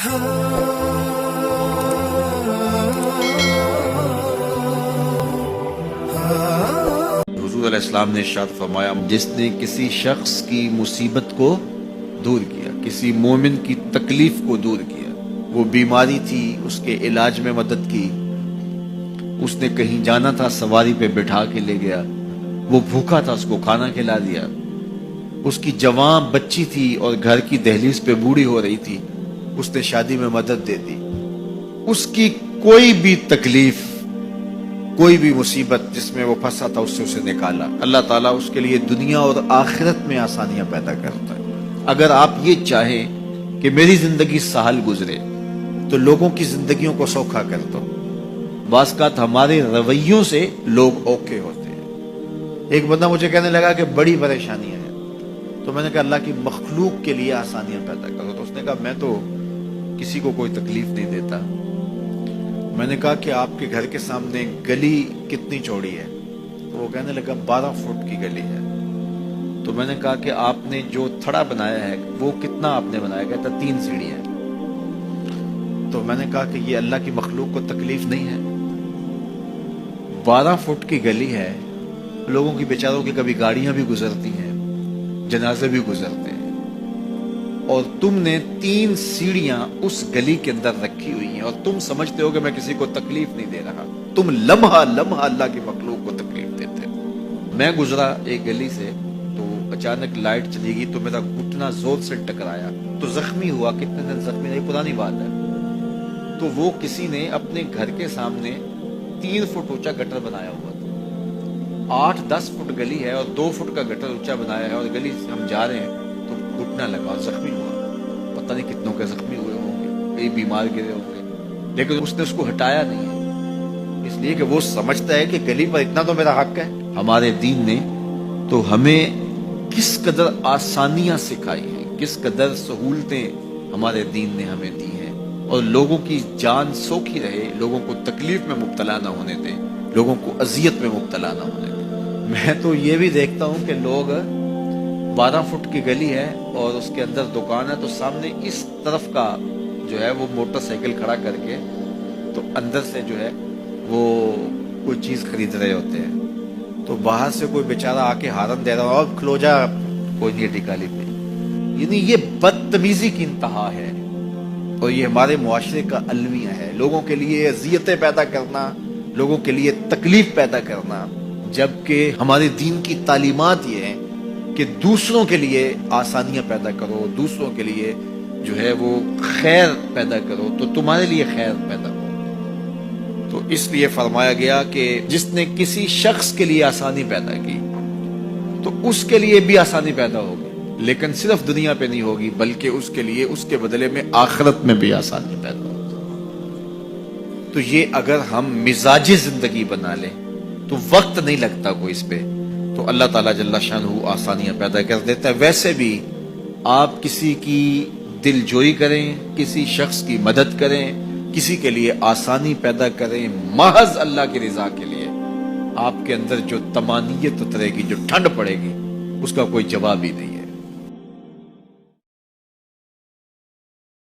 حضور علیہ السلام نے ارشاد فرمایا، جس نے کسی شخص کی مصیبت کو دور کیا، کسی مومن کی تکلیف کو دور کیا، وہ بیماری تھی اس کے علاج میں مدد کی، اس نے کہیں جانا تھا سواری پہ بٹھا کے لے گیا، وہ بھوکا تھا اس کو کھانا کھلا دیا، اس کی جوان بچی تھی اور گھر کی دہلیز پہ بوڑھی ہو رہی تھی، اس نے شادی میں مدد دے دی، اس کی کوئی بھی تکلیف، کوئی بھی مصیبت جس میں وہ پھنسا تھا اس سے اسے نکالا۔ اللہ تعالیٰ اس کے لیے دنیا اور آخرت میں آسانیاں پیدا کرتا ہے۔ اگر آپ یہ چاہیں کہ میری زندگی سہل گزرے تو لوگوں کی زندگیوں کو سوکھا کر دو۔ بعض اوقات ہمارے رویوں سے لوگ اوکے ہوتے ہیں۔ ایک بندہ مجھے کہنے لگا کہ بڑی پریشانیاں ہیں، تو میں نے کہا اللہ کی مخلوق کے لیے آسانیاں پیدا کرو، تو اس نے کہا میں تو کسی کو کوئی تکلیف نہیں دیتا۔ میں نے کہا کہ آپ کے گھر کے سامنے گلی کتنی چوڑی ہے؟ تو وہ کہنے لگا 12 فٹ کی گلی ہے۔ تو میں نے کہا کہ آپ نے جو تھڑا بنایا ہے وہ کتنا آپ نے بنایا؟ کہتا 3 سیڑھیاں۔ تو میں نے کہا کہ یہ اللہ کی مخلوق کو تکلیف نہیں ہے؟ 12 فٹ کی گلی ہے، لوگوں کی بیچاروں کی کبھی گاڑیاں بھی گزرتی ہیں، جنازے بھی گزرتے ہیں، اور تم نے 3 سیڑھیاں اس گلی کے اندر رکھی ہوئی ہیں اور تم سمجھتے ہو کہ میں کسی کو تکلیف نہیں دے رہا، تم لمحہ لمحہ اللہ کی مخلوق کو تکلیف دیتے ہو۔ میں گزرا ایک گلی سے تو اچانک لائٹ چلی گئی تو میرا گھٹنا زور سے ٹکرایا تو زخمی ہوا۔ کتنے دن زخمی نہیں، پرانی بات ہے۔ تو وہ کسی نے اپنے گھر کے سامنے 3 فٹ اونچا گٹر بنایا ہوا تھا، 8-10 فٹ گلی ہے اور 2 فٹ کا گٹر اونچا بنایا ہے، اور گلی سے ہم جا رہے ہیں تو گھٹنا لگا اور زخمی ہوا۔ پتہ نہیں کتنوں کے زخمی ہوئے ہوں گے، کئی بیمار گرے ہوں گے، لیکن اس نے اس کو ہٹایا نہیں ہے، اس لیے کہ وہ سمجھتا ہے کہ گلی پر اتنا تو میرا حق ہے۔ ہمارے دین نے تو ہمیں کس قدر آسانیاں سکھائی ہیں، کس قدر سہولتیں ہمارے دین نے ہمیں دی ہیں، اور لوگوں کی جان سوکھی رہے، لوگوں کو تکلیف میں مبتلا نہ ہونے دیں، لوگوں کو اذیت میں مبتلا نہ ہونے دیں۔ میں تو یہ بھی دیکھتا ہوں کہ لوگ 12 فٹ کی گلی ہے اور اس کے اندر دکان ہے، تو سامنے اس طرف کا جو ہے وہ موٹر سائیکل کھڑا کر کے تو اندر سے جو ہے وہ کوئی چیز خرید رہے ہوتے ہیں، تو باہر سے کوئی بیچارہ آ کے ہارن دے رہا ہو، اب کھلو جا، کوئی نہیں ٹکالی پہ۔ یعنی یہ بدتمیزی کی انتہا ہے، اور یہ ہمارے معاشرے کا المیہ ہے، لوگوں کے لیے اذیتیں پیدا کرنا، لوگوں کے لیے تکلیف پیدا کرنا، جبکہ ہمارے دین کی تعلیمات یہ ہیں کہ دوسروں کے لیے آسانیاں پیدا کرو، دوسروں کے لیے جو ہے وہ خیر پیدا کرو تو تمہارے لیے خیر پیدا ہو۔ تو اس لیے فرمایا گیا کہ جس نے کسی شخص کے لیے آسانی پیدا کی تو اس کے لیے بھی آسانی پیدا ہوگی، لیکن صرف دنیا پہ نہیں ہوگی بلکہ اس کے لیے اس کے بدلے میں آخرت میں بھی آسانی پیدا ہوگی۔ تو یہ اگر ہم مزاجی زندگی بنا لیں تو وقت نہیں لگتا کوئی اس پہ، تو اللہ تعالیٰ جل شانہ آسانیاں پیدا کر دیتا ہے۔ ویسے بھی آپ کسی کی دل جوئی کریں، کسی شخص کی مدد کریں، کسی کے لیے آسانی پیدا کریں محض اللہ کی رضا کے لیے، آپ کے اندر جو طمانینت اترے گی، جو ٹھنڈ پڑے گی، اس کا کوئی جواب ہی نہیں ہے۔